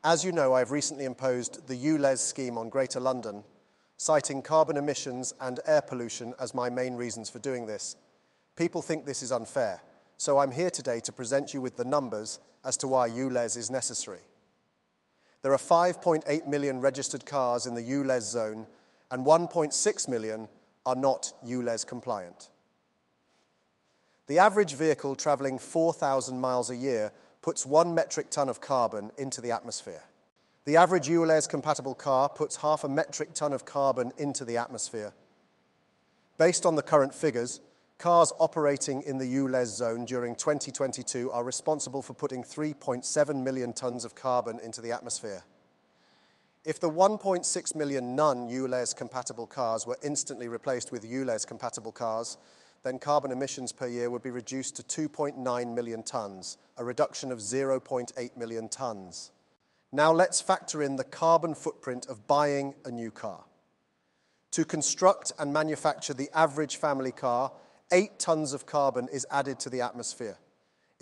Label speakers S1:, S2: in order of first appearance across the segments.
S1: As you know, I've recently imposed the ULEZ scheme on Greater London, citing carbon emissions and air pollution as my main reasons for doing this. People think this is unfair, so I'm here today to present you with the numbers as to why ULEZ is necessary. There are 5.8 million registered cars in the ULEZ zone, and 1.6 million are not ULEZ compliant. The average vehicle travelling 4,000 miles a year puts 1 metric tonne of carbon into the atmosphere. The average ULEZ-compatible car puts 0.5 metric tonne of carbon into the atmosphere. Based on the current figures, cars operating in the ULEZ zone during 2022 are responsible for putting 3.7 million tonnes of carbon into the atmosphere. If the 1.6 million non-ULEZ-compatible cars were instantly replaced with ULEZ-compatible cars, then carbon emissions per year would be reduced to 2.9 million tonnes, a reduction of 0.8 million tonnes. Now let's factor in the carbon footprint of buying a new car. To construct and manufacture the average family car, 8 tonnes of carbon is added to the atmosphere.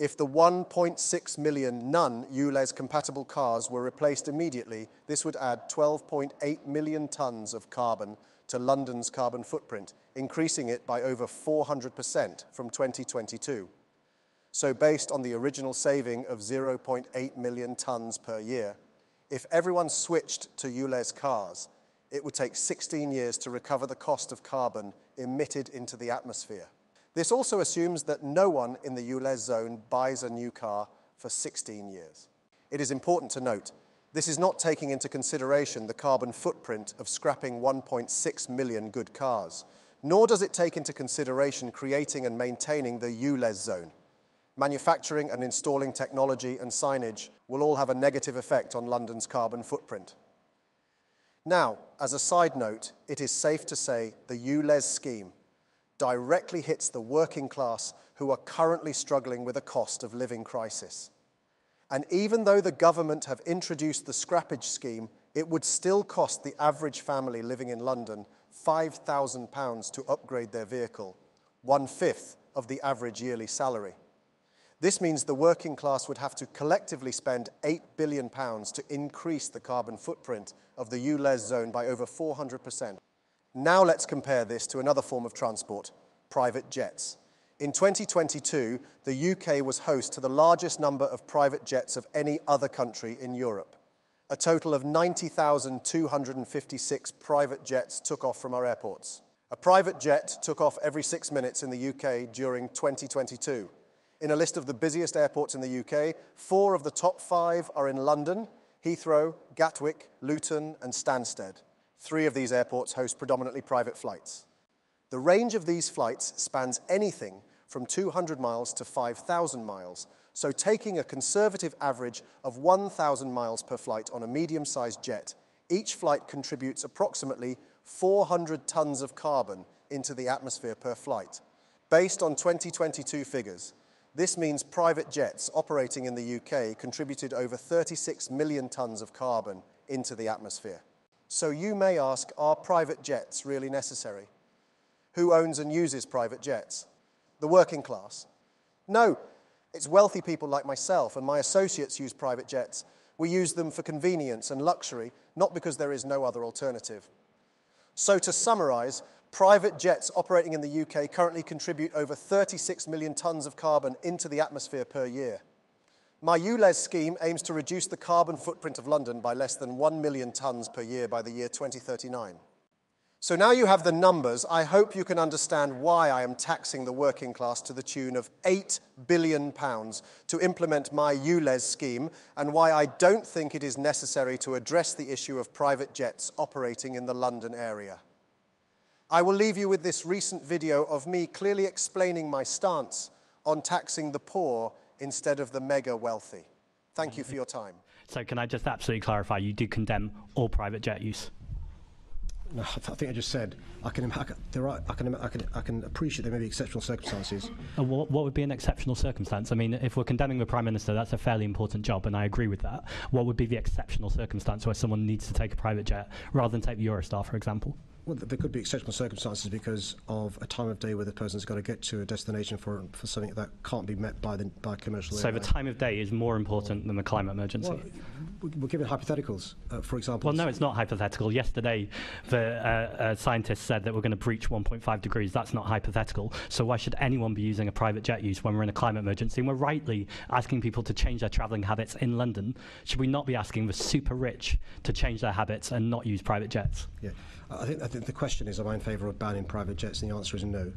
S1: If the 1.6 million non-ULEZ compatible cars were replaced immediately, this would add 12.8 million tonnes of carbon to London's carbon footprint, increasing it by over 400% from 2022. So based on the original saving of 0.8 million tonnes per year, if everyone switched to ULEZ cars, it would take 16 years to recover the cost of carbon emitted into the atmosphere. This also assumes that no one in the ULEZ zone buys a new car for 16 years. It is important to note, this is not taking into consideration the carbon footprint of scrapping 1.6 million good cars, nor does it take into consideration creating and maintaining the ULEZ zone. Manufacturing and installing technology and signage will all have a negative effect on London's carbon footprint. Now, as a side note, it is safe to say the ULEZ scheme directly hits the working class who are currently struggling with a cost of living crisis. And even though the government have introduced the scrappage scheme, it would still cost the average family living in London £5,000 to upgrade their vehicle, 1/5 of the average yearly salary. This means the working class would have to collectively spend £8 billion to increase the carbon footprint of the ULEZ zone by over 400%. Now let's compare this to another form of transport, private jets. In 2022, the UK was host to the largest number of private jets of any other country in Europe. A total of 90,256 private jets took off from our airports. A private jet took off every 6 minutes in the UK during 2022. In a list of the busiest airports in the UK, 4 of the top 5 are in London, Heathrow, Gatwick, Luton and Stansted. 3 of these airports host predominantly private flights. The range of these flights spans anything from 200 miles to 5,000 miles, so taking a conservative average of 1,000 miles per flight on a medium-sized jet, each flight contributes approximately 400 tonnes of carbon into the atmosphere per flight. Based on 2022 figures, this means private jets operating in the UK contributed over 36 million tonnes of carbon into the atmosphere. So you may ask, are private jets really necessary? Who owns and uses private jets? The working class? No, it's wealthy people like myself and my associates use private jets. We use them for convenience and luxury, not because there is no other alternative. So to summarise, private jets operating in the UK currently contribute over 36 million tonnes of carbon into the atmosphere per year. My ULEZ scheme aims to reduce the carbon footprint of London by less than 1 million tonnes per year by the year 2039. So now you have the numbers, I hope you can understand why I am taxing the working class to the tune of £8 billion to implement my ULEZ scheme, and why I don't think it is necessary to address the issue of private jets operating in the London area. I will leave you with this recent video of me clearly explaining my stance on taxing the poor instead of the mega wealthy. Thank you for your time.
S2: So can I just absolutely clarify, you do condemn all private jet use?
S3: No, I think I just said I can appreciate there may be exceptional circumstances.
S2: What would be an exceptional circumstance? I mean, if we're condemning the Prime Minister, that's a fairly important job, and I agree with that. What would be the exceptional circumstance where someone needs to take a private jet rather than take the Eurostar, for example?
S3: Well, there could be exceptional circumstances because of a time of day where the person's got to get to a destination for something that can't be met by commercial
S2: So
S3: airline.
S2: the time of day is more important than the climate emergency?
S3: Well, we're giving hypotheticals, for example.
S2: Well, no, it's not hypothetical. Yesterday, the scientists said that we're going to breach 1.5 degrees. That's not hypothetical. So why should anyone be using a private jet use when we're in a climate emergency? And we're rightly asking people to change their travelling habits in London. Should we not be asking the super rich to change their habits and not use private jets?
S3: Yeah, I think the question is, am I in favour of banning private jets? And the answer is no.